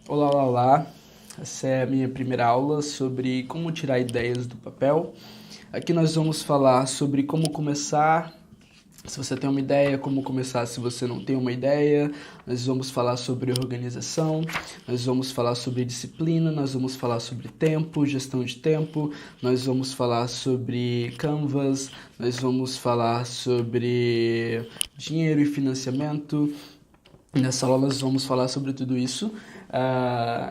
Olá, olá, olá. Essa é a minha primeira aula sobre como tirar ideias do papel. Aqui nós vamos falar sobre como começar, se você tem uma ideia, como começar se você não tem uma ideia. Nós vamos falar sobre organização, nós vamos falar sobre disciplina, nós vamos falar sobre tempo, gestão de tempo, nós vamos falar sobre Canvas, nós vamos falar sobre dinheiro e financiamento. Nessa aula nós vamos falar sobre tudo isso.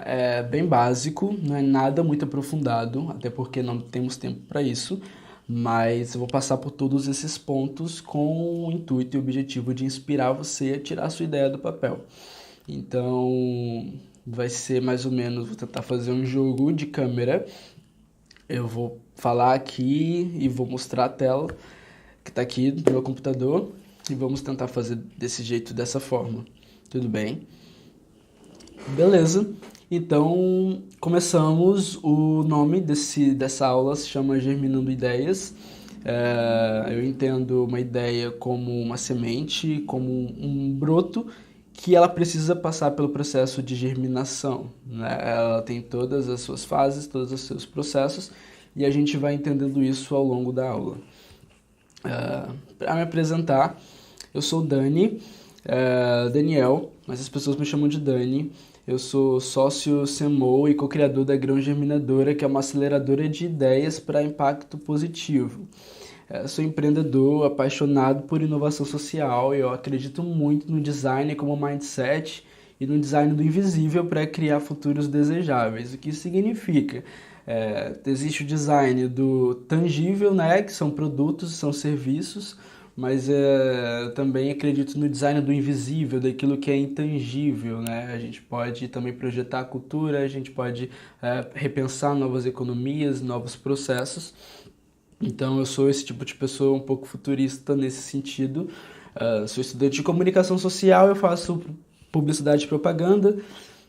É bem básico, não é nada muito aprofundado, até porque não temos tempo para isso, mas eu vou passar por todos esses pontos com o intuito e objetivo de inspirar você a tirar a sua ideia do papel. Então, vai ser mais ou menos, vou tentar fazer um jogo de câmera. Eu vou falar aqui e vou mostrar a tela que está aqui do meu computador e vamos tentar fazer desse jeito, dessa forma. Tudo bem? Beleza. Então, começamos. O nome dessa aula se chama Germinando Ideias. Eu entendo uma ideia como uma semente, como um broto, que ela precisa passar pelo processo de germinação, né? Ela tem todas as suas fases, todos os seus processos, e a gente vai entendendo isso ao longo da aula. Para me apresentar, eu sou Dani, Daniel, mas as pessoas me chamam de Dani. Eu sou sócio CMO e co-criador da Grão Germinadora, que é uma aceleradora de ideias para impacto positivo. Sou empreendedor, apaixonado por inovação social e eu acredito muito no design como mindset e no design do invisível para criar futuros desejáveis. O que isso significa? Existe o design do tangível, né, que são produtos, são serviços, mas eu também acredito no design do invisível, daquilo que é intangível, né? A gente pode também projetar a cultura, a gente pode repensar novas economias, novos processos. Então eu sou esse tipo de pessoa um pouco futurista nesse sentido. Sou estudante de comunicação social, eu faço publicidade e propaganda,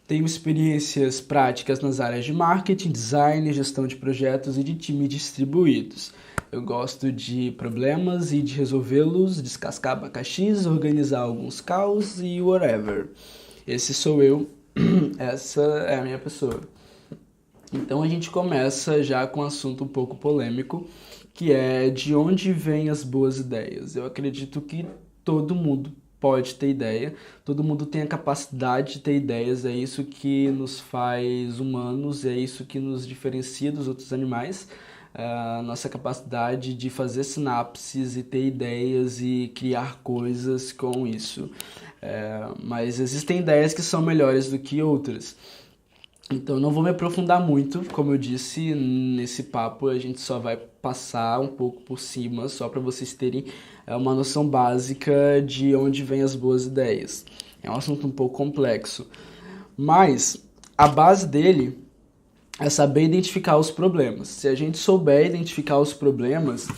tenho experiências práticas nas áreas de marketing, design, gestão de projetos e de times distribuídos. Eu gosto de problemas e de resolvê-los, descascar abacaxis, organizar alguns caos e whatever. Esse sou eu, essa é a minha pessoa. Então a gente começa já com um assunto um pouco polêmico, que é de onde vêm as boas ideias. Eu acredito que todo mundo pode ter ideia, todo mundo tem a capacidade de ter ideias, é isso que nos faz humanos, é isso que nos diferencia dos outros animais, a nossa capacidade de fazer sinapses e ter ideias e criar coisas com isso. Mas existem ideias que são melhores do que outras. Então, não vou me aprofundar muito, como eu disse, nesse papo a gente só vai passar um pouco por cima, só para vocês terem uma noção básica de onde vêm as boas ideias. É um assunto um pouco complexo, mas a base dele é saber identificar os problemas. Se a gente souber identificar os problemas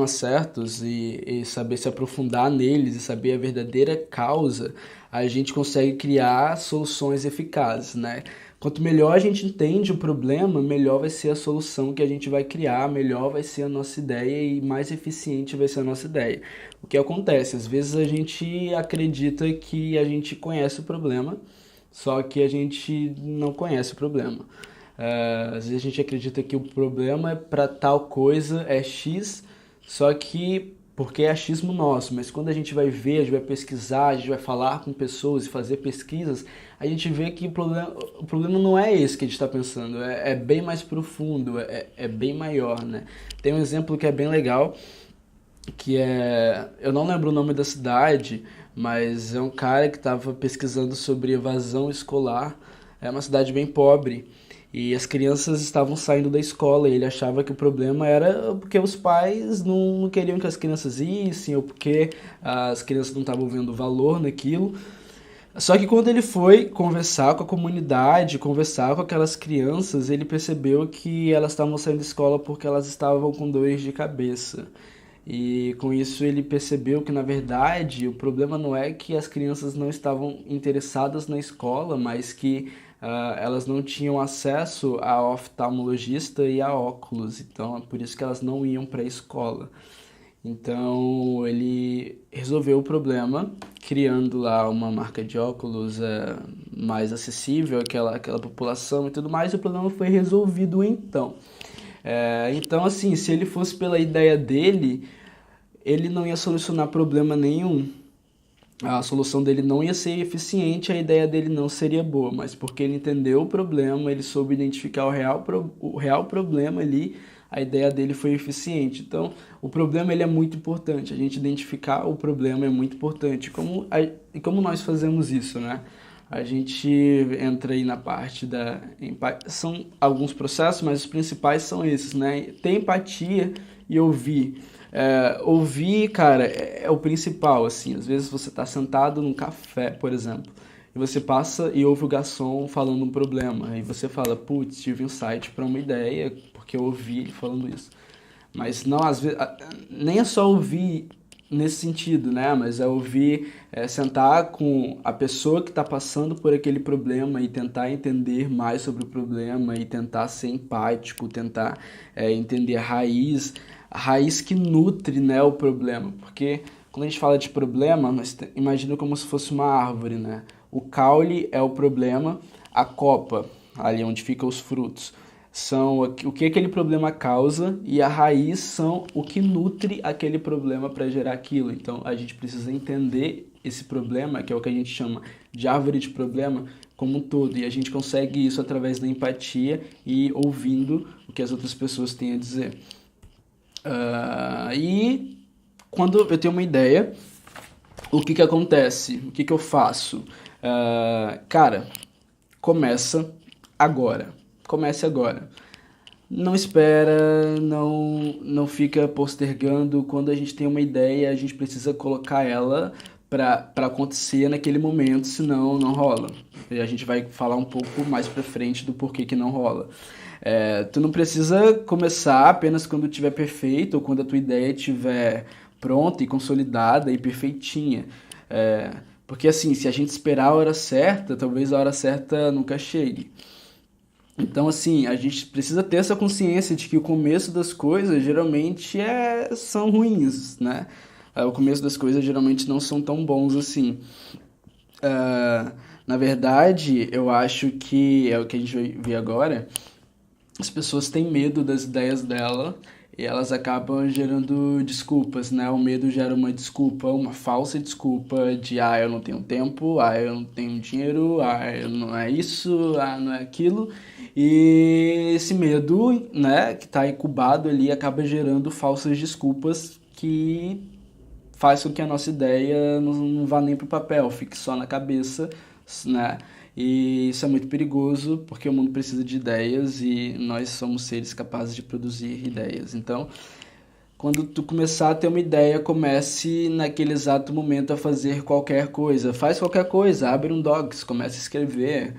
certos e saber se aprofundar neles e saber a verdadeira causa, a gente consegue criar soluções eficazes, né? Quanto melhor a gente entende o problema, melhor vai ser a solução que a gente vai criar, melhor vai ser a nossa ideia e mais eficiente vai ser a nossa ideia. O que acontece? Às vezes a gente acredita que a gente conhece o problema, só que a gente não conhece o problema. Às vezes a gente acredita que o problema é para tal coisa é X, só que porque é achismo nosso, mas quando a gente vai ver, a gente vai pesquisar, a gente vai falar com pessoas e fazer pesquisas, a gente vê que o problema não é esse que a gente está pensando, é bem mais profundo, é bem maior, né? Tem um exemplo que é bem legal, que eu não lembro o nome da cidade, mas é um cara que estava pesquisando sobre evasão escolar. É uma cidade bem pobre e as crianças estavam saindo da escola e ele achava que o problema era porque os pais não queriam que as crianças issem ou porque as crianças não estavam vendo valor naquilo. Só que quando ele foi conversar com a comunidade, conversar com aquelas crianças, ele percebeu que elas estavam saindo da escola porque elas estavam com dores de cabeça. E com isso ele percebeu que, na verdade, o problema não é que as crianças não estavam interessadas na escola, mas que elas não tinham acesso a oftalmologista e a óculos. Então é por isso que elas não iam para a escola. Então ele resolveu o problema criando lá uma marca de óculos mais acessível àquela população e tudo mais, e o problema foi resolvido então. Então, assim, se ele fosse pela ideia dele, ele não ia solucionar problema nenhum. A solução dele não ia ser eficiente, a ideia dele não seria boa, mas porque ele entendeu o problema, ele soube identificar o real problema ali, a ideia dele foi eficiente. Então, o problema ele é muito importante, a gente identificar o problema é muito importante. E como nós fazemos isso, né? A gente entra aí na parte da empatia. São alguns processos, mas os principais são esses, né? Ter empatia e ouvir. Ouvir, cara, é o principal, assim. Às vezes você tá sentado num café, por exemplo, e você passa e ouve o garçom falando um problema. Aí você fala, putz, tive um insight para uma ideia, porque eu ouvi ele falando isso. Mas não, às vezes, nem é só ouvir nesse sentido, né? Mas é ouvir, sentar com a pessoa que está passando por aquele problema e tentar entender mais sobre o problema e tentar ser empático, tentar entender a raiz que nutre, né, o problema. Porque quando a gente fala de problema, imagina como se fosse uma árvore, né? O caule é o problema, a copa, ali onde ficam os frutos, são o que aquele problema causa, e a raiz são o que nutre aquele problema para gerar aquilo. Então a gente precisa entender esse problema, que é o que a gente chama de árvore de problema, como um todo. E a gente consegue isso através da empatia e ouvindo o que as outras pessoas têm a dizer. E quando eu tenho uma ideia, o que acontece? O que eu faço? Cara, começa agora. Comece agora. Não espera, não fica postergando. Quando a gente tem uma ideia, a gente precisa colocar ela para acontecer naquele momento, senão não rola. E a gente vai falar um pouco mais pra frente do porquê que não rola. Tu não precisa começar apenas quando estiver perfeito ou quando a tua ideia estiver pronta e consolidada e perfeitinha. Porque assim, se a gente esperar a hora certa, talvez a hora certa nunca chegue. Então, assim, a gente precisa ter essa consciência de que o começo das coisas geralmente são ruins, né? O começo das coisas geralmente não são tão bons assim. Na verdade, eu acho que é o que a gente vai ver agora. As pessoas têm medo das ideias dela e elas acabam gerando desculpas, né? O medo gera uma desculpa, uma falsa desculpa de eu não tenho tempo, eu não tenho dinheiro, não é isso, não é aquilo. E esse medo, né, que está incubado ali, acaba gerando falsas desculpas que faz com que a nossa ideia não vá nem para o papel, fique só na cabeça, né? E isso é muito perigoso porque o mundo precisa de ideias e nós somos seres capazes de produzir ideias. Então, quando tu começar a ter uma ideia, comece naquele exato momento a fazer qualquer coisa. Faz qualquer coisa, abre um Docs, comece a escrever,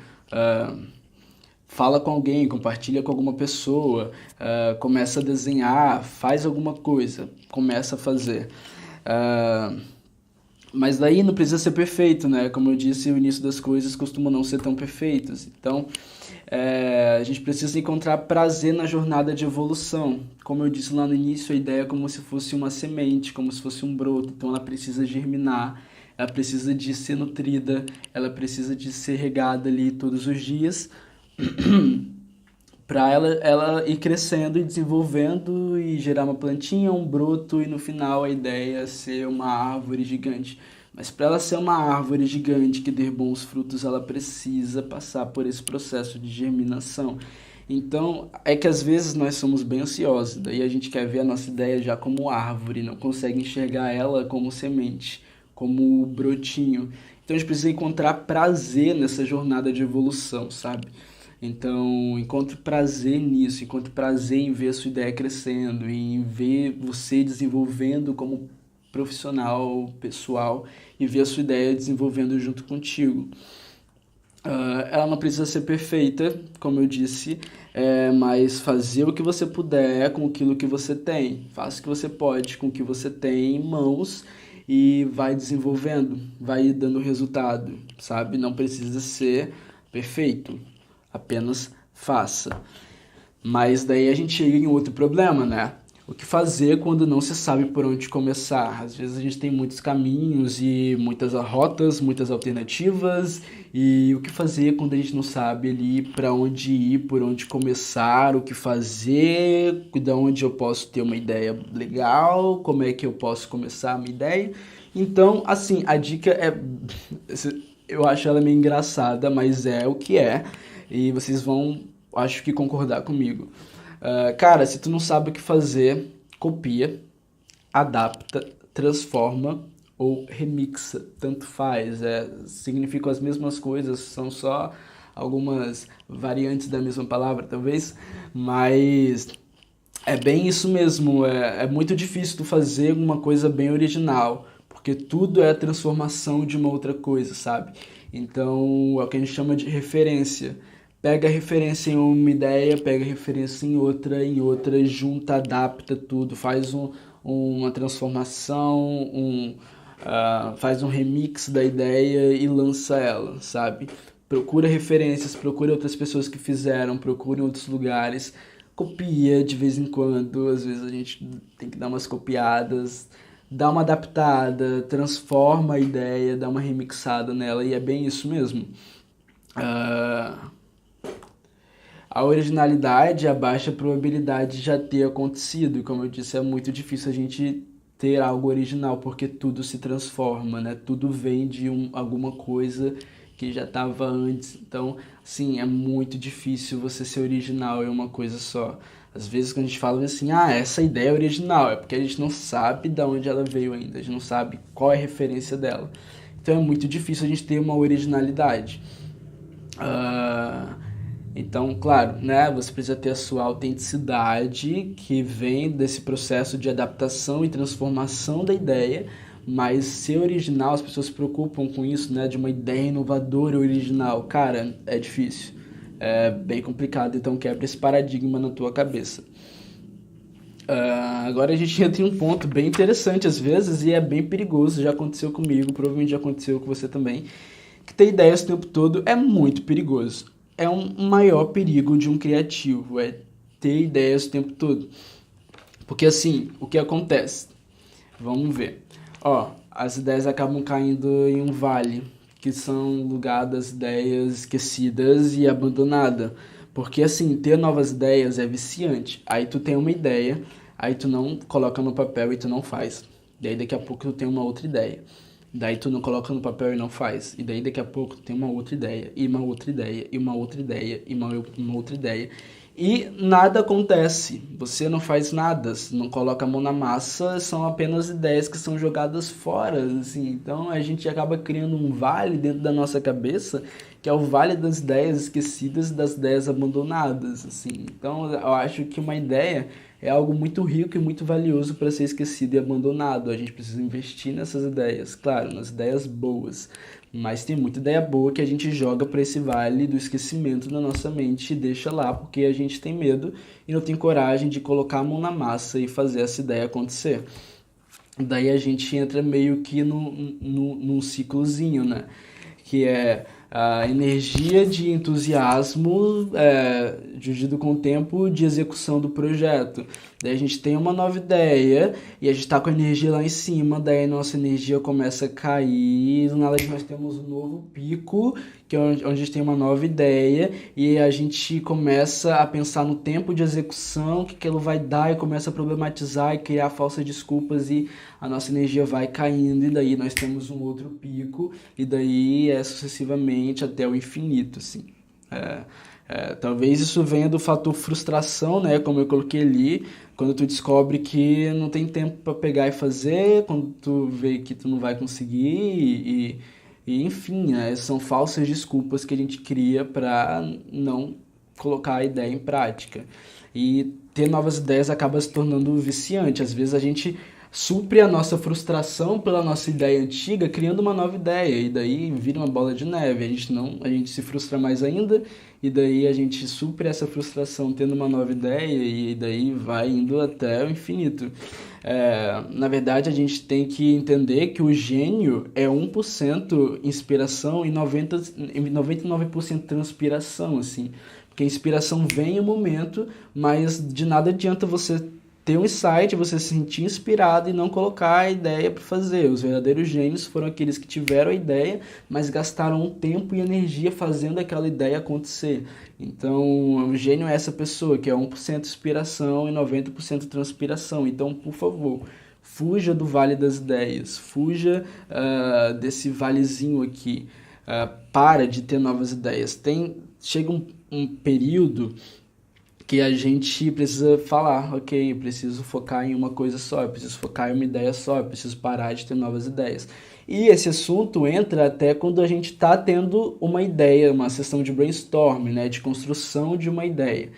fala com alguém, compartilha com alguma pessoa, começa a desenhar, faz alguma coisa, começa a fazer. Mas daí não precisa ser perfeito, né? Como eu disse, o início das coisas costuma não ser tão perfeitos. Então, a gente precisa encontrar prazer na jornada de evolução. Como eu disse lá no início, a ideia é como se fosse uma semente, como se fosse um broto. Então, ela precisa germinar, ela precisa de ser nutrida, ela precisa de ser regada ali todos os dias para ela ir crescendo e desenvolvendo e gerar uma plantinha, um broto e no final a ideia é ser uma árvore gigante. Mas para ela ser uma árvore gigante que dê bons frutos, ela precisa passar por esse processo de germinação. Então, é que às vezes nós somos bem ansiosos, daí a gente quer ver a nossa ideia já como árvore, não consegue enxergar ela como semente, como brotinho. Então a gente precisa encontrar prazer nessa jornada de evolução, sabe? Então, encontre prazer nisso, encontre prazer em ver a sua ideia crescendo, em ver você desenvolvendo como profissional, pessoal, e ver a sua ideia desenvolvendo junto contigo. Ela não precisa ser perfeita, como eu disse, mas fazer o que você puder com aquilo que você tem. Faça o que você pode com o que você tem em mãos e vai desenvolvendo, vai dando resultado, sabe? Não precisa ser perfeito, apenas faça. Mas daí a gente chega em outro problema, né? O que fazer quando não se sabe por onde começar? Às vezes a gente tem muitos caminhos e muitas rotas, muitas alternativas, e o que fazer quando a gente não sabe ali para onde ir, por onde começar, o que fazer, de onde eu posso ter uma ideia legal, como é que eu posso começar a minha ideia. Então, assim, a dica é, eu acho ela meio engraçada, mas é o que é, e vocês vão, acho que concordar comigo. Cara, se tu não sabe o que fazer, copia, adapta, transforma ou remixa, tanto faz. Significam as mesmas coisas, são só algumas variantes da mesma palavra, talvez, mas é bem isso mesmo. É muito difícil tu fazer uma coisa bem original, porque tudo é a transformação de uma outra coisa, sabe? Então, é o que a gente chama de referência. Pega a referência em uma ideia, pega a referência em outra, junta, adapta tudo, faz uma transformação, faz um remix da ideia e lança ela, sabe? Procura referências, procura outras pessoas que fizeram, procura em outros lugares, copia de vez em quando, às vezes a gente tem que dar umas copiadas, dá uma adaptada, transforma a ideia, dá uma remixada nela, e é bem isso mesmo. A originalidade, a baixa probabilidade de já ter acontecido. E como eu disse, é muito difícil a gente ter algo original, porque tudo se transforma, né? Tudo vem de alguma coisa que já estava antes. Então, sim, é muito difícil você ser original em uma coisa só. Às vezes quando a gente fala assim, essa ideia é original, é porque a gente não sabe de onde ela veio ainda, a gente não sabe qual é a referência dela. Então é muito difícil a gente ter uma originalidade. Então, claro, né, você precisa ter a sua autenticidade, que vem desse processo de adaptação e transformação da ideia, mas ser original, as pessoas se preocupam com isso, né, de uma ideia inovadora e original. Cara, é difícil, é bem complicado, então quebra esse paradigma na tua cabeça. Agora a gente entra em um ponto bem interessante às vezes e é bem perigoso, já aconteceu comigo, provavelmente já aconteceu com você também, que ter ideias o tempo todo é muito perigoso. É um maior perigo de um criativo, é ter ideias o tempo todo. Porque assim, o que acontece? Vamos ver. As ideias acabam caindo em um vale, que são lugar das ideias esquecidas e abandonadas. Porque assim, ter novas ideias é viciante. Aí tu tem uma ideia, aí tu não coloca no papel e tu não faz. Daí daqui a pouco tu tem uma outra ideia. Daí tu não coloca no papel e não faz. E daí daqui a pouco tu tem uma outra ideia, e uma outra ideia, e uma outra ideia, e uma outra ideia. E nada acontece, você não faz nada, não coloca a mão na massa, são apenas ideias que são jogadas fora, assim. Então a gente acaba criando um vale dentro da nossa cabeça, que é o vale das ideias esquecidas, das ideias abandonadas, assim. Então eu acho que uma ideia é algo muito rico e muito valioso para ser esquecido e abandonado. A gente precisa investir nessas ideias, claro, nas ideias boas. Mas tem muita ideia boa que a gente joga para esse vale do esquecimento na nossa mente e deixa lá porque a gente tem medo e não tem coragem de colocar a mão na massa e fazer essa ideia acontecer. Daí a gente entra meio que num ciclozinho, né? Que é a energia de entusiasmo dividido com o tempo de execução do projeto. Daí a gente tem uma nova ideia e a gente está com a energia lá em cima, daí a nossa energia começa a cair, do nada nós temos um novo pico, que é onde a gente tem uma nova ideia e a gente começa a pensar no tempo de execução, o que aquilo vai dar e começa a problematizar e criar falsas desculpas e a nossa energia vai caindo e daí nós temos um outro pico e daí sucessivamente até o infinito, assim. Talvez isso venha do fator frustração, né? Como eu coloquei ali, quando tu descobre que não tem tempo para pegar e fazer, quando tu vê que tu não vai conseguir e enfim, né? São falsas desculpas que a gente cria para não colocar a ideia em prática. E ter novas ideias acaba se tornando viciante. Às vezes a gente supre a nossa frustração pela nossa ideia antiga, criando uma nova ideia, e daí vira uma bola de neve, a gente se frustra mais ainda, e daí a gente supre essa frustração tendo uma nova ideia, e daí vai indo até o infinito. Na verdade, a gente tem que entender que o gênio é 1% inspiração e 99% transpiração, assim. Porque a inspiração vem em um momento, mas de nada adianta você ter um insight, você se sentir inspirado e não colocar a ideia para fazer. Os verdadeiros gênios foram aqueles que tiveram a ideia, mas gastaram tempo e energia fazendo aquela ideia acontecer. Então, o gênio é essa pessoa que é 1% inspiração e 90% transpiração. Então, por favor, fuja do vale das ideias, fuja desse valezinho aqui. Para de ter novas ideias. Chega um período que a gente precisa falar, ok, eu preciso focar em uma coisa só, eu preciso focar em uma ideia só, eu preciso parar de ter novas ideias. E esse assunto entra até quando a gente está tendo uma ideia, uma sessão de brainstorm, né, de construção de uma ideia.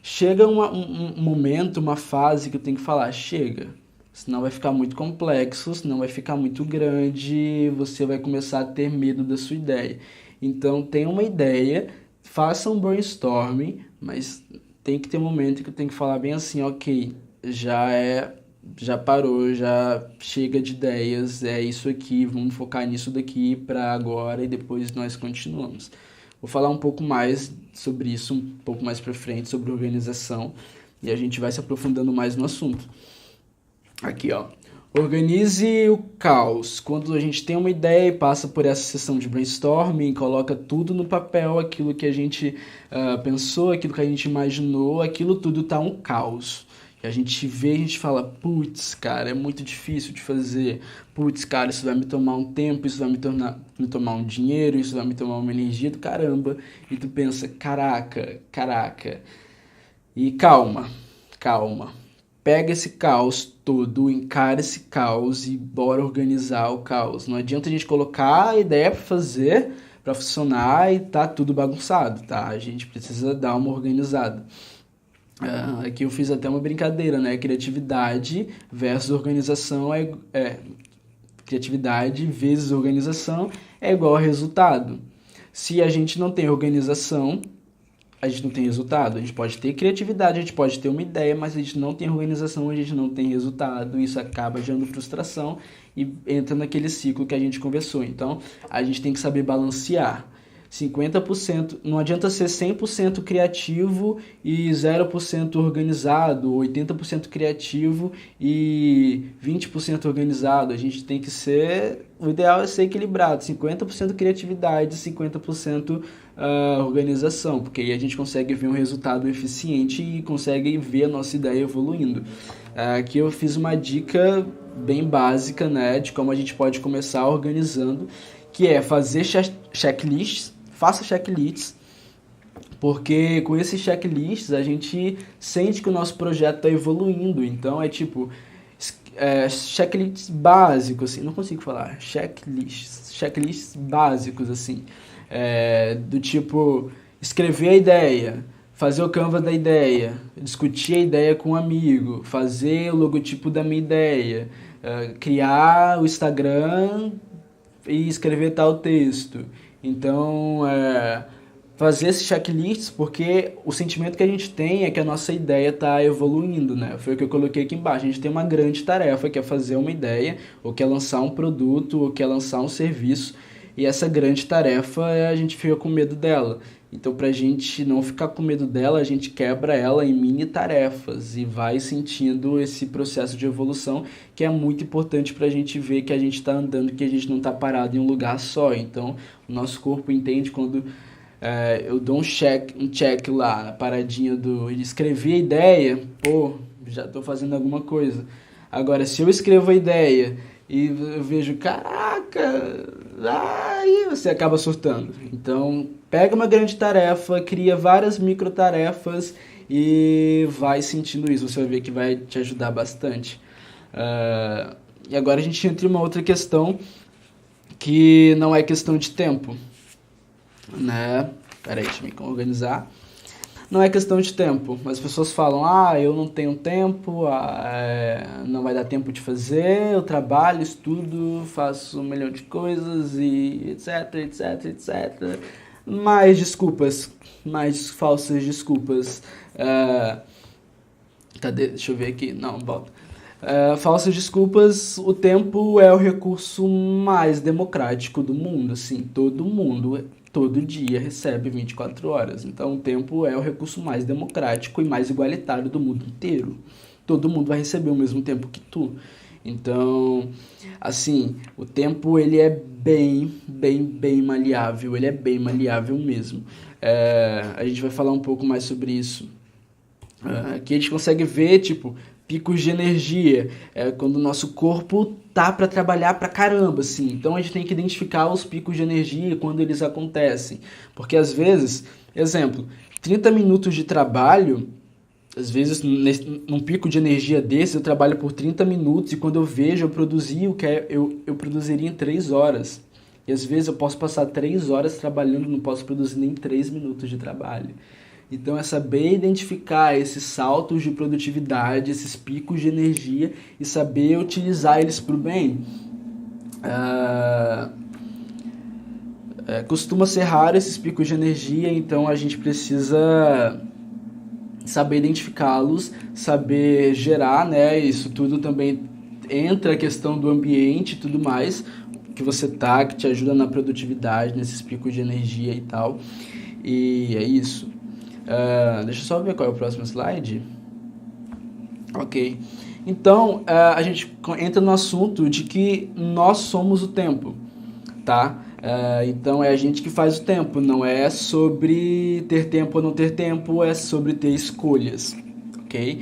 Chega um momento, uma fase que eu tenho que falar, chega, senão vai ficar muito complexo, senão vai ficar muito grande, você vai começar a ter medo da sua ideia. Então, tenha uma ideia, faça um brainstorming, mas tem que ter um momento que eu tenho que falar bem assim, ok, já parou, já chega de ideias, é isso aqui, vamos focar nisso daqui para agora e depois nós continuamos. Vou falar um pouco mais sobre isso, um pouco mais para frente, sobre organização, e a gente vai se aprofundando mais no assunto. Aqui, ó. Organize o caos. Quando a gente tem uma ideia e passa por essa sessão de brainstorming, coloca tudo no papel, aquilo que a gente pensou, aquilo que a gente imaginou, aquilo tudo tá um caos. E a gente vê, a gente fala, putz, cara, é muito difícil de fazer. Putz, cara, isso vai me tomar um tempo, isso vai me tomar um dinheiro, isso vai me tomar uma energia do caramba. E tu pensa, caraca. E calma. Pega esse caos todo, encara esse caos e bora organizar o caos. Não adianta a gente colocar a ideia para fazer, para funcionar e tá tudo bagunçado, tá? A gente precisa dar uma organizada. Aqui eu fiz até uma brincadeira, né? Criatividade versus organização criatividade vezes organização é igual a resultado. Se a gente não tem organização, a gente não tem resultado. A gente pode ter criatividade, a gente pode ter uma ideia, mas a gente não tem organização, a gente não tem resultado. Isso acaba gerando frustração e entra naquele ciclo que a gente conversou. Então, a gente tem que saber balancear. 50%, não adianta ser 100% criativo e 0% organizado, 80% criativo e 20% organizado. A gente tem que ser, o ideal é ser equilibrado, 50% criatividade, 50% organização, porque aí a gente consegue ver um resultado eficiente e consegue ver a nossa ideia evoluindo. Aqui eu fiz uma dica bem básica, né, de como a gente pode começar organizando, que é fazer checklists. Faça checklists, porque com esses checklists a gente sente que o nosso projeto está evoluindo. Então é tipo checklists básicos, assim, não consigo falar, checklists básicos, assim, do tipo escrever a ideia, fazer o Canva da ideia, discutir a ideia com um amigo, fazer o logotipo da minha ideia, criar o Instagram e escrever tal texto. Então, fazer esses checklists, porque o sentimento que a gente tem é que a nossa ideia está evoluindo, né? Foi o que eu coloquei aqui embaixo. A gente tem uma grande tarefa, que é fazer uma ideia, ou que é lançar um produto, ou que é lançar um serviço, e essa grande tarefa, a gente fica com medo dela. Então, para a gente não ficar com medo dela, a gente quebra ela em mini tarefas e vai sentindo esse processo de evolução, que é muito importante para a gente ver que a gente está andando, que a gente não está parado em um lugar só. Então, o nosso corpo entende quando eu dou um check lá na paradinha de escrever a ideia, pô, já estou fazendo alguma coisa. Agora, se eu escrevo a ideia e eu vejo, caraca, aí você acaba surtando. Então, pega uma grande tarefa, cria várias micro tarefas e vai sentindo isso. Você vai ver que vai te ajudar bastante. E agora a gente entra em uma outra questão que não é questão de tempo, né? Peraí, deixa eu me organizar. Não é questão de tempo. As pessoas falam, eu não tenho tempo, não vai dar tempo de fazer, eu trabalho, estudo, faço 1 milhão de coisas e etc. Mais desculpas, mais falsas desculpas. Cadê? Deixa eu ver aqui. Não, volta. Falsas desculpas, o tempo é o recurso mais democrático do mundo, assim, todo mundo todo dia recebe 24 horas. Então, o tempo é o recurso mais democrático e mais igualitário do mundo inteiro. todo mundo vai receber o mesmo tempo que tu. Então, assim, o tempo ele é bem maleável, ele é bem maleável mesmo. A gente vai falar um pouco mais sobre isso. Aqui a gente consegue ver, tipo, picos de energia, quando o nosso corpo tá para trabalhar pra caramba, assim. Então a gente tem que identificar os picos de energia quando eles acontecem. Porque às vezes, exemplo, 30 minutos de trabalho, às vezes num pico de energia desse eu trabalho por 30 minutos e quando eu vejo eu produzi o que eu produziria em 3 horas. E às vezes eu posso passar 3 horas trabalhando, não posso produzir nem 3 minutos de trabalho. Então é saber identificar esses saltos de produtividade, esses picos de energia e saber utilizar eles para o bem. Costuma ser raro esses picos de energia, então a gente precisa saber identificá-los, saber gerar, né? Isso tudo também entra a questão do ambiente e tudo mais que você tá, que te ajuda na produtividade, nesses picos de energia e tal. E é isso. Deixa eu só ver qual é o próximo slide. Ok. Então, a gente entra no assunto de que nós somos o tempo, tá? Então, é a gente que faz o tempo. Não é sobre ter tempo ou não ter tempo, é sobre ter escolhas, ok?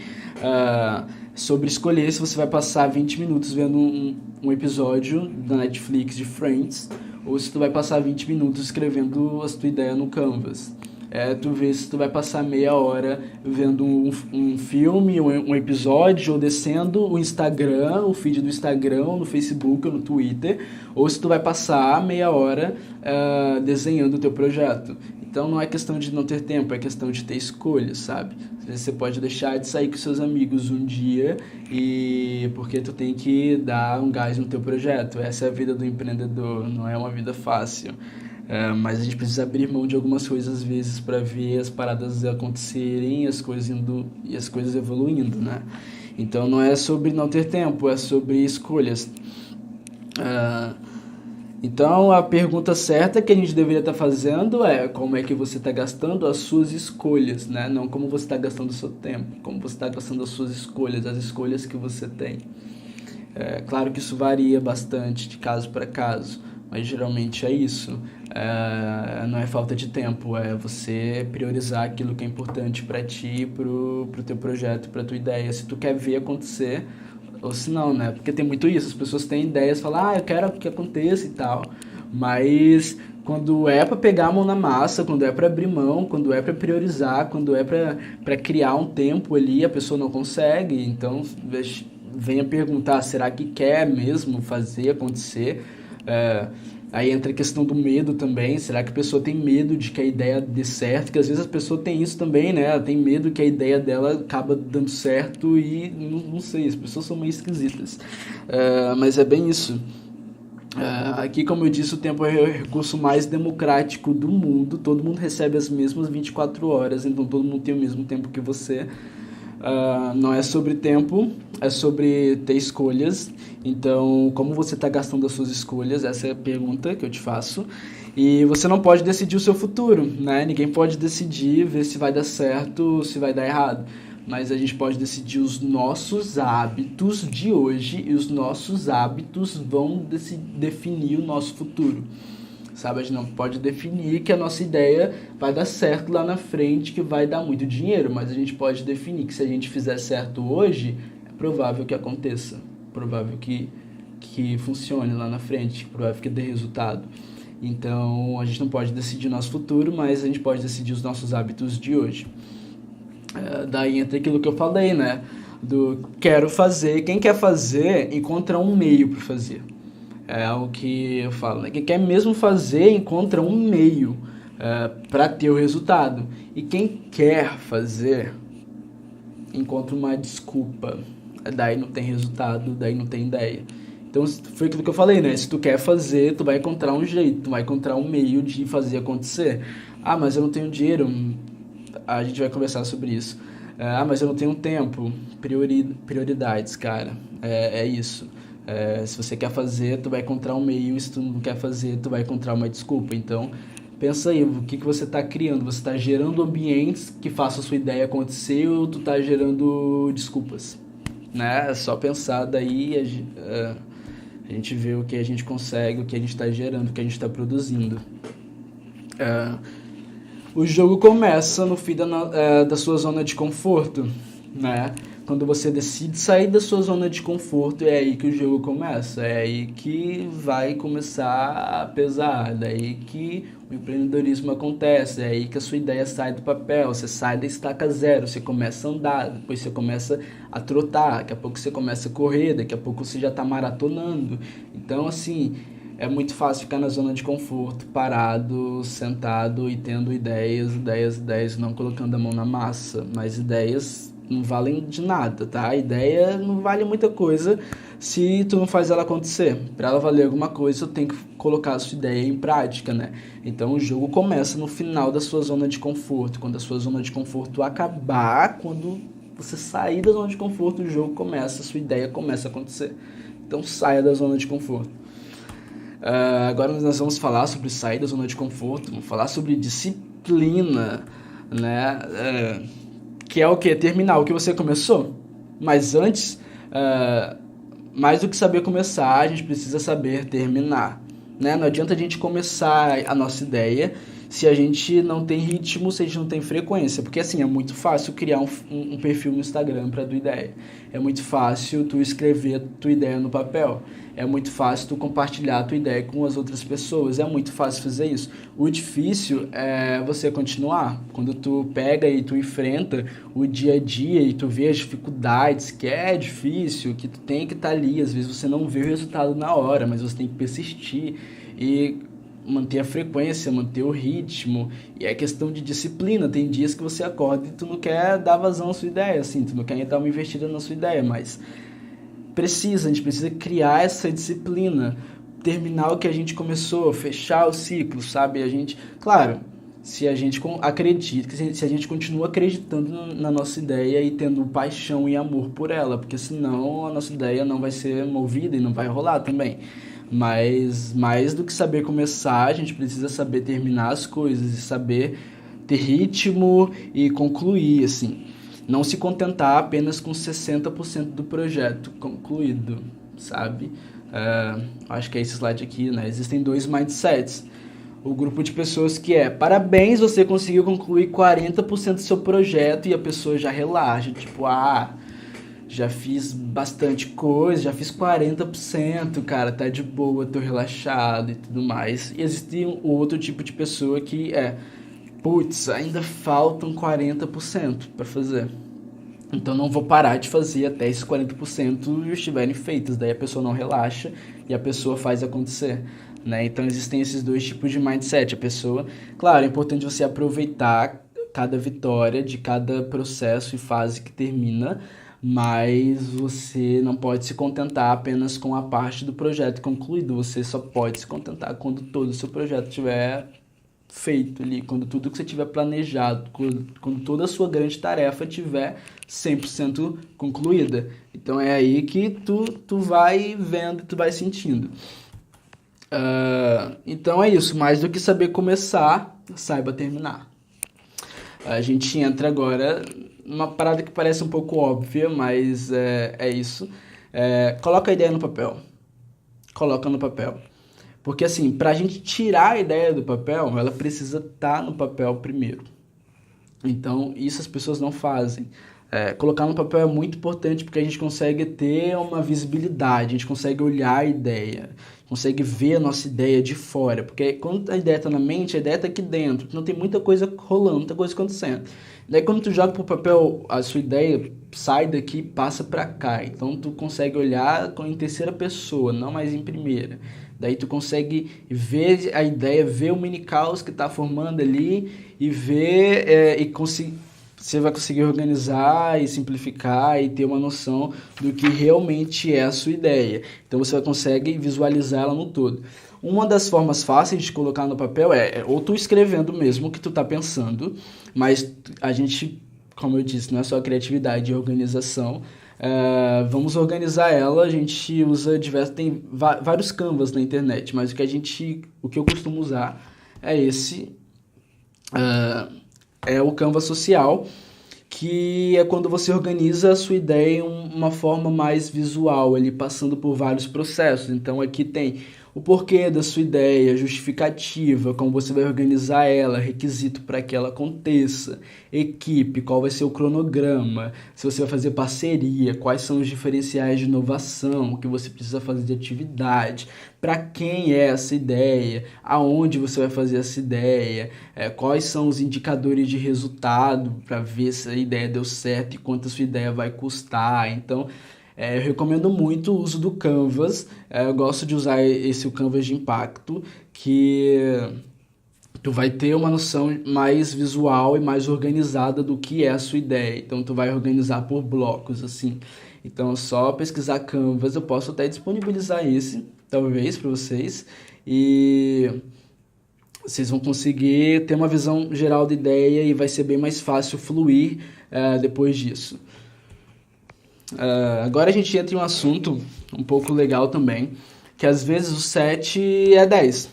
Sobre escolher se você vai passar 20 minutos vendo um episódio da Netflix de Friends ou se tu vai passar 20 minutos escrevendo a tua ideia no Canvas. Tu vê se tu vai passar meia hora vendo um filme, um episódio, ou descendo o Instagram, o feed do Instagram, ou no Facebook, ou no Twitter, ou se tu vai passar meia hora desenhando o teu projeto. Então não é questão de não ter tempo, é questão de ter escolha, sabe? Você pode deixar de sair com seus amigos um dia porque tu tem que dar um gás no teu projeto. Essa é a vida do empreendedor, não é uma vida fácil. Mas a gente precisa abrir mão de algumas coisas às vezes para ver as paradas acontecerem e as coisas evoluindo, né? Então não é sobre não ter tempo, é sobre escolhas. Então a pergunta certa que a gente deveria estar fazendo é como é que você está gastando as suas escolhas, né? Não como você está gastando o seu tempo, como você está gastando as suas escolhas, as escolhas que você tem. Claro que isso varia bastante de caso para caso, mas geralmente é isso. Não é falta de tempo, é você priorizar aquilo que é importante para ti, pro teu projeto, pra tua ideia, se tu quer ver acontecer, ou se não, né? Porque tem muito isso, as pessoas têm ideias, falam, eu quero que aconteça e tal, mas quando é para pegar a mão na massa, quando é para abrir mão, quando é para priorizar, quando é para criar um tempo ali, a pessoa não consegue, então venha perguntar, será que quer mesmo fazer acontecer? Aí entra a questão do medo também, será que a pessoa tem medo de que a ideia dê certo? Porque às vezes a pessoa tem isso também, né? Ela tem medo que a ideia dela acaba dando certo e não sei, as pessoas são meio esquisitas. Mas é bem isso. Aqui, como eu disse, o tempo é o recurso mais democrático do mundo, todo mundo recebe as mesmas 24 horas, então todo mundo tem o mesmo tempo que você. Não é sobre tempo, é sobre ter escolhas. Então, como você está gastando as suas escolhas? Essa é a pergunta que eu te faço. E você não pode decidir o seu futuro, né? Ninguém pode decidir, ver se vai dar certo ou se vai dar errado. Mas a gente pode decidir os nossos hábitos de hoje e os nossos hábitos vão definir o nosso futuro. Sabe, a gente não pode definir que a nossa ideia vai dar certo lá na frente, que vai dar muito dinheiro, mas a gente pode definir que se a gente fizer certo hoje, é provável que aconteça, provável que funcione lá na frente, provável que dê resultado. Então, a gente não pode decidir o nosso futuro, mas a gente pode decidir os nossos hábitos de hoje. Daí entra aquilo que eu falei, né? Do quero fazer, quem quer fazer, encontra um meio para fazer. É algo que eu falo, né? Quem quer mesmo fazer, encontra um meio para ter o resultado. E quem quer fazer, encontra uma desculpa. Daí não tem resultado, daí não tem ideia. Então foi aquilo que eu falei, né? Se tu quer fazer, tu vai encontrar um jeito, tu vai encontrar um meio de fazer acontecer. Mas eu não tenho dinheiro. A gente vai conversar sobre isso. Mas eu não tenho tempo. Prioridades, cara. É isso. Se você quer fazer, tu vai encontrar um meio. Se tu não quer fazer, tu vai encontrar uma desculpa. Então, pensa aí, o que você está criando? Você está gerando ambientes que façam a sua ideia acontecer ou tu está gerando desculpas? né? É só pensar daí a gente vê o que a gente consegue, o que a gente está gerando, o que a gente está produzindo. O jogo começa no fim da sua zona de conforto, né? Quando você decide sair da sua zona de conforto, é aí que o jogo começa, é aí que vai começar a pesar, é daí que o empreendedorismo acontece, é aí que a sua ideia sai do papel, você sai da estaca zero, você começa a andar, depois você começa a trotar, daqui a pouco você começa a correr, daqui a pouco você já está maratonando. Então, assim, é muito fácil ficar na zona de conforto, parado, sentado e tendo ideias, não colocando a mão na massa. Mas ideias não valem de nada, tá? A ideia não vale muita coisa se tu não faz ela acontecer. Para ela valer alguma coisa, tu tem que colocar a sua ideia em prática, né? Então o jogo começa no final da sua zona de conforto. Quando a sua zona de conforto acabar, quando você sair da zona de conforto, o jogo começa, a sua ideia começa a acontecer. Então saia da zona de conforto. Agora nós vamos falar sobre sair da zona de conforto, vamos falar sobre disciplina, né? Que é o quê? Terminar o que você começou. Mas antes, mais do que saber começar, a gente precisa saber terminar, né? Não adianta a gente começar a nossa ideia se a gente não tem ritmo, se a gente não tem frequência. Porque assim, é muito fácil criar um perfil no Instagram para tua ideia. É muito fácil tu escrever tua ideia no papel. É muito fácil tu compartilhar a tua ideia com as outras pessoas. É muito fácil fazer isso. O difícil é você continuar. Quando tu pega e tu enfrenta o dia a dia e tu vê as dificuldades, que é difícil, que tu tem que estar ali. Às vezes você não vê o resultado na hora, mas você tem que persistir e manter a frequência, manter o ritmo, e é questão de disciplina. Tem dias que você acorda e tu não quer dar vazão à sua ideia, assim, tu não quer dar uma investida na sua ideia, mas a gente precisa criar essa disciplina, terminar o que a gente começou, fechar o ciclo, sabe? A gente, claro, se a gente acredita, se a gente continua acreditando na nossa ideia e tendo paixão e amor por ela, porque senão a nossa ideia não vai ser movida e não vai rolar também. Mas mais do que saber começar, a gente precisa saber terminar as coisas e saber ter ritmo e concluir, assim. Não se contentar apenas com 60% do projeto concluído, sabe? Acho que é esse slide aqui, né? Existem 2 mindsets. O grupo de pessoas que parabéns, você conseguiu concluir 40% do seu projeto, e a pessoa já relaxa, tipo, já fiz bastante coisa, já fiz 40%, cara, tá de boa, tô relaxado e tudo mais. E existe um outro tipo de pessoa que putz, ainda faltam 40% para fazer. Então não vou parar de fazer até esses 40% estiverem feitos. Daí a pessoa não relaxa e a pessoa faz acontecer, né? Então existem esses 2 tipos de mindset. A pessoa, claro, é importante você aproveitar cada vitória de cada processo e fase que termina, mas você não pode se contentar apenas com a parte do projeto concluído. Você só pode se contentar quando todo o seu projeto estiver feito ali, quando tudo que você tiver planejado, quando toda a sua grande tarefa tiver 100% concluída. Então é aí que tu vai vendo e tu vai sentindo. Então é isso, mais do que saber começar, saiba terminar. A gente entra agora numa parada que parece um pouco óbvia, mas é isso. Coloca a ideia no papel. Coloca no papel. Porque assim, para a gente tirar a ideia do papel, ela precisa estar no papel primeiro. Então, isso as pessoas não fazem. Colocar no papel é muito importante porque a gente consegue ter uma visibilidade, a gente consegue olhar a ideia, consegue ver a nossa ideia de fora. Porque quando a ideia está na mente, a ideia está aqui dentro. Então tem muita coisa rolando, muita coisa acontecendo. Daí quando tu joga pro papel, a sua ideia sai daqui e passa para cá. Então tu consegue olhar em terceira pessoa, não mais em primeira. Daí tu consegue ver a ideia, ver o mini caos que está formando ali e ver você vai conseguir organizar e simplificar e ter uma noção do que realmente é a sua ideia. Então você consegue visualizar ela no todo. Uma das formas fáceis de colocar no papel ou tu escrevendo mesmo o que tu tá pensando, mas a gente, como eu disse, não é só criatividade e organização. Vamos organizar ela, a gente usa tem vários canvas na internet, mas o que eu costumo usar é esse, é o Canva social, que é quando você organiza a sua ideia em uma forma mais visual, ali passando por vários processos. Então aqui tem o porquê da sua ideia, justificativa, como você vai organizar ela, requisito para que ela aconteça, equipe, qual vai ser o cronograma, se você vai fazer parceria, quais são os diferenciais de inovação, o que você precisa fazer de atividade, para quem é essa ideia, aonde você vai fazer essa ideia, quais são os indicadores de resultado para ver se a ideia deu certo e quanto a sua ideia vai custar. Então, eu recomendo muito o uso do Canvas. Eu gosto de usar o Canvas de impacto, que tu vai ter uma noção mais visual e mais organizada do que é a sua ideia. Então, tu vai organizar por blocos, assim. Então, é só pesquisar Canvas. Eu posso até disponibilizar esse, talvez, para vocês. E vocês vão conseguir ter uma visão geral da ideia e vai ser bem mais fácil fluir depois disso. Agora a gente entra em um assunto um pouco legal também, que às vezes o 7 é 10.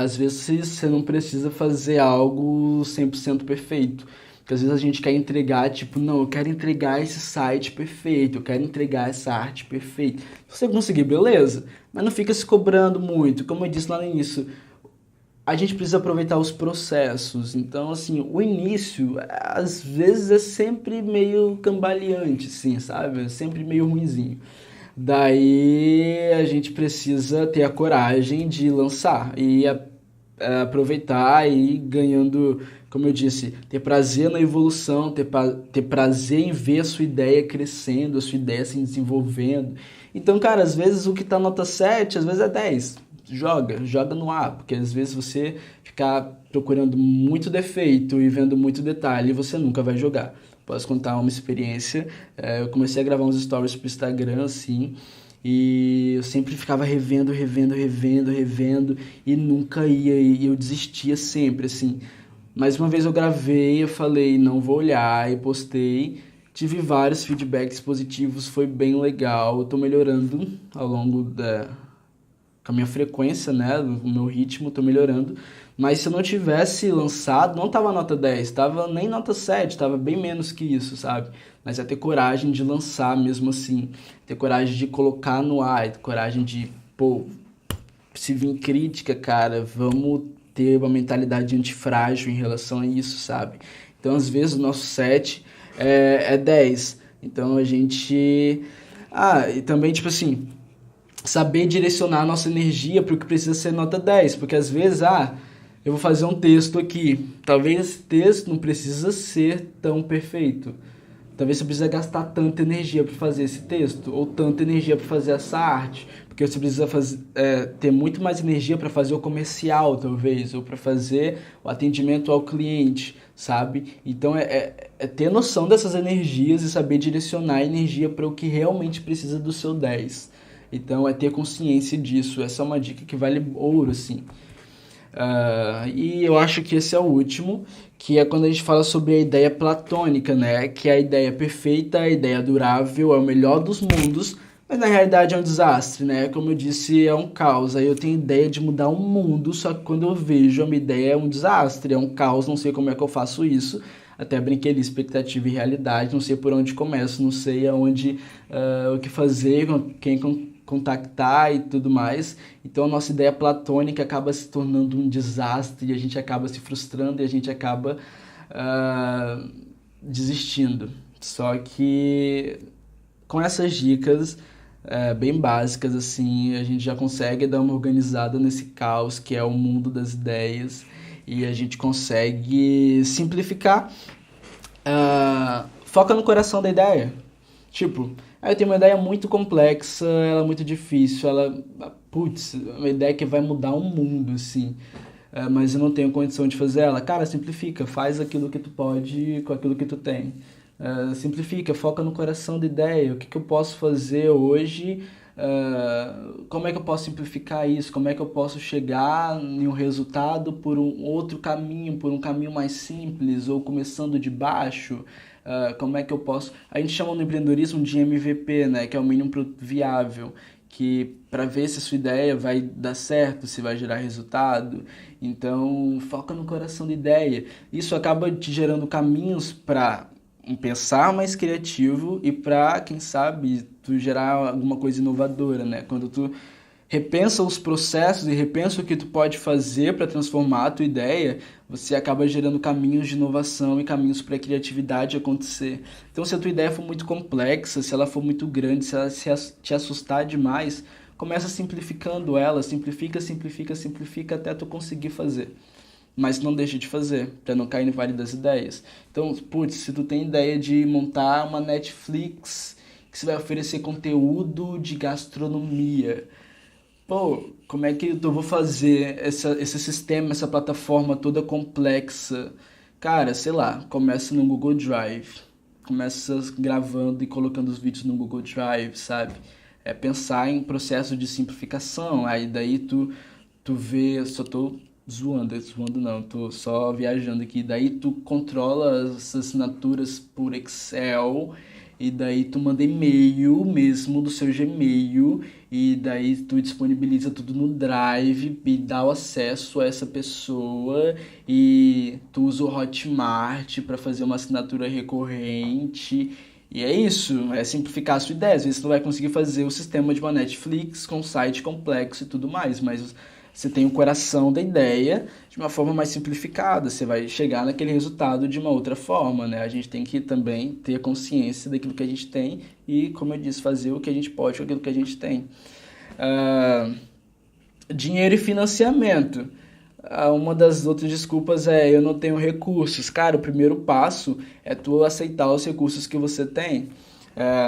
Às vezes você não precisa fazer algo 100% perfeito. Porque às vezes a gente quer entregar, tipo, não, eu quero entregar esse site perfeito, eu quero entregar essa arte perfeita. Se você conseguir, beleza, mas não fica se cobrando muito. Como eu disse lá no início, a gente precisa aproveitar os processos. Então, assim, o início, às vezes, é sempre meio cambaleante, assim, sabe? É sempre meio ruinzinho. Daí, a gente precisa ter a coragem de lançar e aproveitar e ir ganhando, como eu disse, ter prazer na evolução, ter prazer em ver a sua ideia crescendo, a sua ideia se desenvolvendo. Então, cara, às vezes o que tá nota 7, às vezes é 10. Joga no ar, porque às vezes você ficar procurando muito defeito e vendo muito detalhe, você nunca vai jogar. Posso contar uma experiência, eu comecei a gravar uns stories pro Instagram, assim, e eu sempre ficava revendo, e nunca ia, e eu desistia sempre, assim. Mas uma vez eu gravei, eu falei, não vou olhar, e postei, tive vários feedbacks positivos, foi bem legal, eu tô melhorando ao longo com a minha frequência, né, o meu ritmo, tô melhorando, mas se eu não tivesse lançado, não tava nota 10, tava nem nota 7, tava bem menos que isso, sabe? Mas é ter coragem de lançar mesmo assim, ter coragem de colocar no ar, ter coragem de, pô, se vir crítica, cara, vamos ter uma mentalidade antifrágil em relação a isso, sabe? Então, às vezes, o nosso 7 é 10, então a gente... e também, tipo assim, saber direcionar a nossa energia para o que precisa ser nota 10, porque às vezes, eu vou fazer um texto aqui, talvez esse texto não precisa ser tão perfeito, talvez você precisa gastar tanta energia para fazer esse texto, ou tanta energia para fazer essa arte, porque você precisa ter muito mais energia para fazer o comercial, talvez, ou para fazer o atendimento ao cliente, sabe? Então é ter noção dessas energias e saber direcionar a energia para o que realmente precisa do seu 10. Então, é ter consciência disso. Essa é uma dica que vale ouro, assim. E eu acho que esse é o último, que é quando a gente fala sobre a ideia platônica, né? Que é a ideia perfeita, a ideia durável, é o melhor dos mundos, mas na realidade é um desastre, né? Como eu disse, é um caos. Aí eu tenho ideia de mudar o mundo, só que quando eu vejo a minha ideia é um desastre, é um caos, não sei como é que eu faço isso. Até brinquei ali, expectativa e realidade, não sei por onde começo, não sei aonde, o que fazer, quem contactar e tudo mais. Então a nossa ideia platônica acaba se tornando um desastre e a gente acaba se frustrando e a gente acaba desistindo. Só que com essas dicas bem básicas, assim, a gente já consegue dar uma organizada nesse caos que é o mundo das ideias e a gente consegue simplificar. Foca no coração da ideia. Tipo, eu tenho uma ideia muito complexa, ela é muito difícil, uma ideia que vai mudar o mundo, assim, mas eu não tenho condição de fazer ela. Cara, simplifica, faz aquilo que tu pode com aquilo que tu tem. Simplifica, foca no coração da ideia, o que eu posso fazer hoje, como é que eu posso simplificar isso, como é que eu posso chegar em um resultado por um outro caminho, por um caminho mais simples, ou começando de baixo. Como é que eu posso... A gente chama no empreendedorismo de MVP, né? Que é o mínimo produto viável, que para ver se a sua ideia vai dar certo, se vai gerar resultado. Então, foca no coração da ideia. Isso acaba te gerando caminhos para um pensar mais criativo e para, quem sabe, tu gerar alguma coisa inovadora, né? Quando tu repensa os processos e repensa o que tu pode fazer para transformar a tua ideia, você acaba gerando caminhos de inovação e caminhos para a criatividade acontecer. Então, se a tua ideia for muito complexa, se ela for muito grande, se ela te assustar demais, começa simplificando ela, simplifica, simplifica, simplifica até tu conseguir fazer. Mas não deixe de fazer, para não cair no vale das ideias. Então, putz, se tu tem ideia de montar uma Netflix que você vai oferecer conteúdo de gastronomia, pô, como é que eu vou fazer esse sistema, essa plataforma toda complexa? Cara, sei lá, começa no Google Drive. Começa gravando e colocando os vídeos no Google Drive, sabe? É pensar em processo de simplificação. Aí daí tu vê, só tô zoando não, tô só viajando aqui. Daí tu controla as assinaturas por Excel e daí tu manda e-mail mesmo do seu Gmail e daí tu disponibiliza tudo no Drive e dá o acesso a essa pessoa e tu usa o Hotmart para fazer uma assinatura recorrente. E é isso, é simplificar a sua ideia. Às vezes você não vai conseguir fazer o sistema de uma Netflix com site complexo e tudo mais, mas você tem o coração da ideia de uma forma mais simplificada. Você vai chegar naquele resultado de uma outra forma, né? A gente tem que também ter consciência daquilo que a gente tem e, como eu disse, fazer o que a gente pode com aquilo que a gente tem. Dinheiro e financiamento. Uma das outras desculpas é eu não tenho recursos. Cara, o primeiro passo é tu aceitar os recursos que você tem.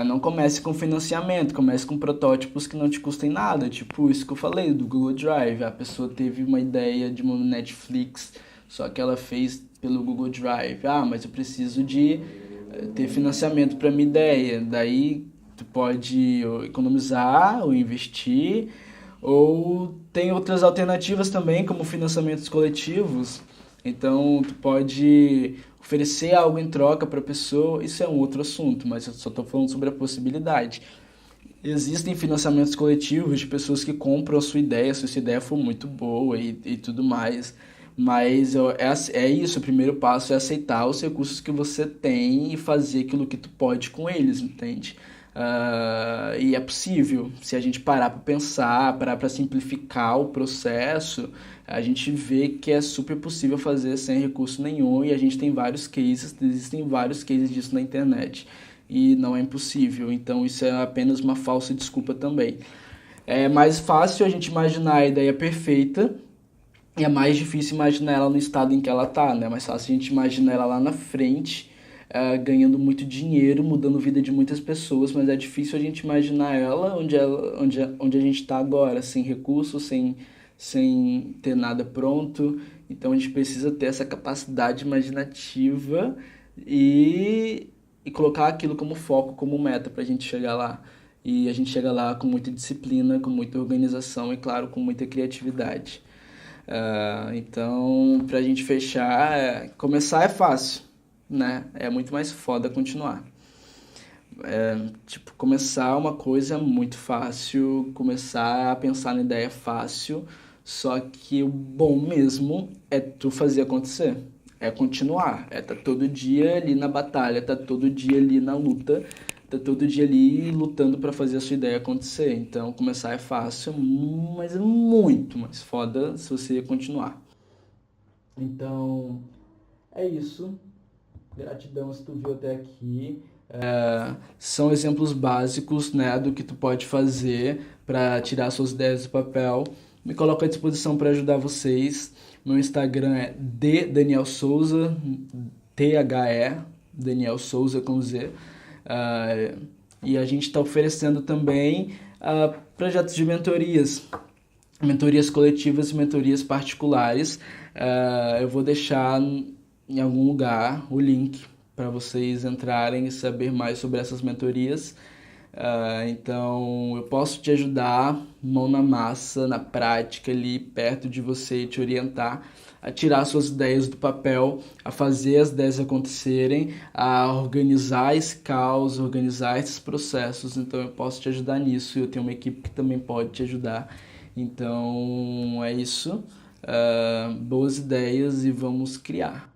Não comece com financiamento, comece com protótipos que não te custem nada. Tipo isso que eu falei do Google Drive. A pessoa teve uma ideia de uma Netflix, só que ela fez pelo Google Drive. Mas eu preciso de ter financiamento para minha ideia. Daí tu pode economizar ou investir. Ou tem outras alternativas também, como financiamentos coletivos. Então, tu pode oferecer algo em troca para a pessoa. Isso é um outro assunto, mas eu só estou falando sobre a possibilidade. Existem financiamentos coletivos de pessoas que compram a sua ideia, se a sua ideia for muito boa e tudo mais. Mas é isso, o primeiro passo é aceitar os recursos que você tem e fazer aquilo que tu pode com eles, entende? E é possível, se a gente parar para pensar, parar para simplificar o processo, a gente vê que é super possível fazer sem recurso nenhum e a gente tem vários cases, existem vários cases disso na internet e não é impossível, então isso é apenas uma falsa desculpa também. É mais fácil a gente imaginar a ideia perfeita e é mais difícil imaginar ela no estado em que ela tá, né? É mais fácil a gente imaginar ela lá na frente, ganhando muito dinheiro, mudando a vida de muitas pessoas, mas é difícil a gente imaginar onde a gente está agora, sem recursos, sem ter nada pronto. Então a gente precisa ter essa capacidade imaginativa e colocar aquilo como foco, como meta para a gente chegar lá. E a gente chega lá com muita disciplina, com muita organização e, claro, com muita criatividade. Então, pra gente fechar, começar é fácil, né? É muito mais foda continuar. Começar uma coisa é muito fácil, começar a pensar na ideia é fácil, só que o bom mesmo é tu fazer acontecer. É continuar, tá todo dia ali na batalha, tá todo dia ali na luta, tá todo dia ali lutando pra fazer a sua ideia acontecer. Então, começar é fácil, mas é muito mais foda se você continuar. Então, é isso. Gratidão se tu viu até aqui. São exemplos básicos, né, do que tu pode fazer para tirar suas ideias do papel. Me coloco à disposição para ajudar vocês. Meu Instagram é Daniel Souza, THE, Daniel Souza com Z. E a gente está oferecendo também projetos de mentorias coletivas e mentorias particulares. Eu vou deixar em algum lugar o link para vocês entrarem e saber mais sobre essas mentorias. Então, eu posso te ajudar, mão na massa, na prática, ali perto de você, te orientar a tirar suas ideias do papel, a fazer as ideias acontecerem, a organizar esse caos, organizar esses processos. Então, eu posso te ajudar nisso. Eu tenho uma equipe que também pode te ajudar. Então, é isso. Boas ideias e vamos criar.